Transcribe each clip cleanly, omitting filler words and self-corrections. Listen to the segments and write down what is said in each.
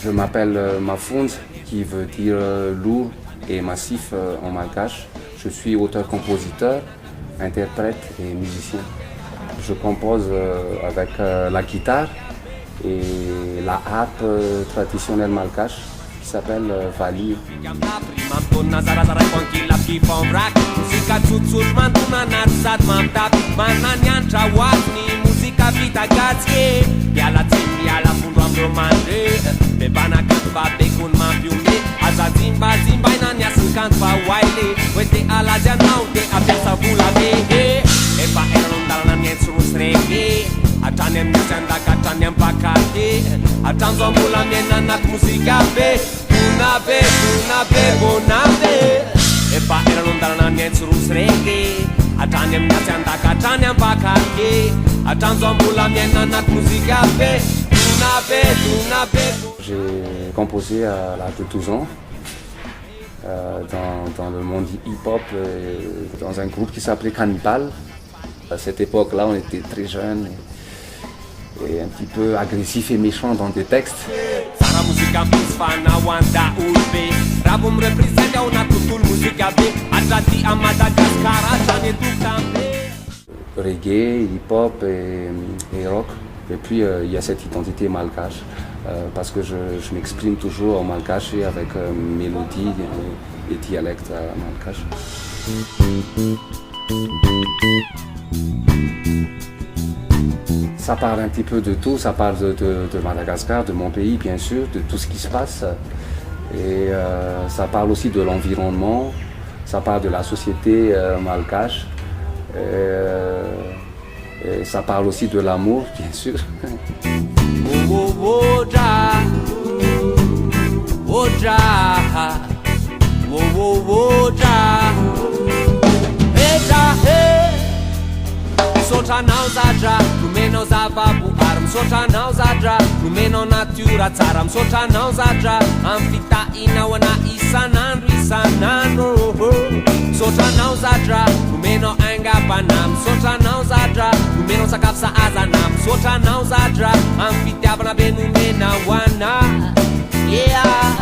Je m'appelle Mafound, qui veut dire lourd et massif en malgache. Je suis auteur-compositeur, interprète et musicien. Je compose avec la guitare et la harpe traditionnelle malgache qui s'appelle vali. Atrany amin'ny azandaka atrany ampakate atranjo ambola miainanaty mozika be bonabe bonabe efa eranao andalana miaintsirosy reky atrany amin'ny azandaka atrany ampakate atranjo ambola miainanaty mozika be bonabe. J'ai composé à l'âge de 12 ans dans le monde hip-hop, dans un groupe qui s'appelait Cannibal. À cette époque-là, on était très jeunes et un petit peu agressifs et méchants dans des textes. Reggae, hip-hop et rock. Et puis il y a cette identité malgache, parce que je m'exprime toujours en malgache et avec mélodie et dialecte malgache. Ça parle un petit peu de tout, ça parle de Madagascar, de mon pays bien sûr, de tout ce qui se passe. Et ça parle aussi de l'environnement, ça parle de la société malgache. Et ça parle aussi de l'amour, bien sûr. Misotranao zadra, nomenao zavaboary, misotranao zadra, nomenao natiora tsara, misotranao zadra, amin'ny fitahinao ana isan'andro. Misotranao zadra, nomenao aingam-panahy, misotranao zadra, nomenao sakafo sahazana, misotranao zadra, amin'ny fitiavana be nomenao ana. Yeah,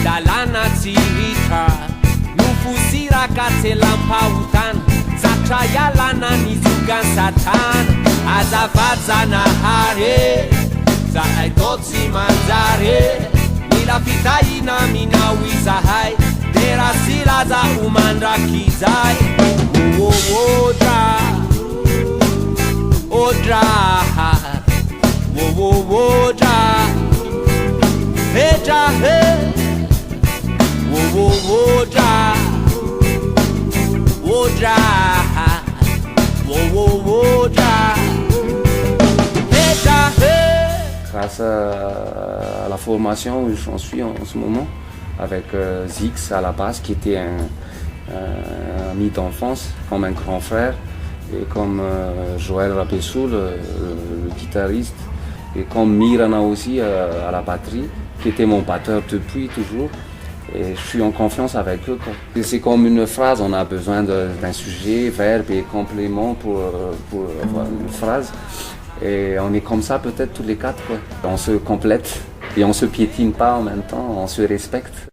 Dalana tsiritra nofosiraka tselampahotana zatra ialana nizogany satana azavajanahary zahay to tsy manjary mila fitahina minao izahay de raha silaza ho mandrakizay Grâce à la formation où j'en suis en ce moment, avec Zix à la base, qui était un ami d'enfance, comme un grand frère, et comme Joël Rabessou, le guitariste, et comme Mirana aussi à la batterie, qui était mon batteur depuis toujours. Et je suis en confiance avec eux. C'est comme une phrase, on a besoin d'un sujet, verbe et complément pour avoir une phrase. Et on est comme ça peut-être tous les quatre, quoi. On se complète et on se piétine pas en même temps, on se respecte.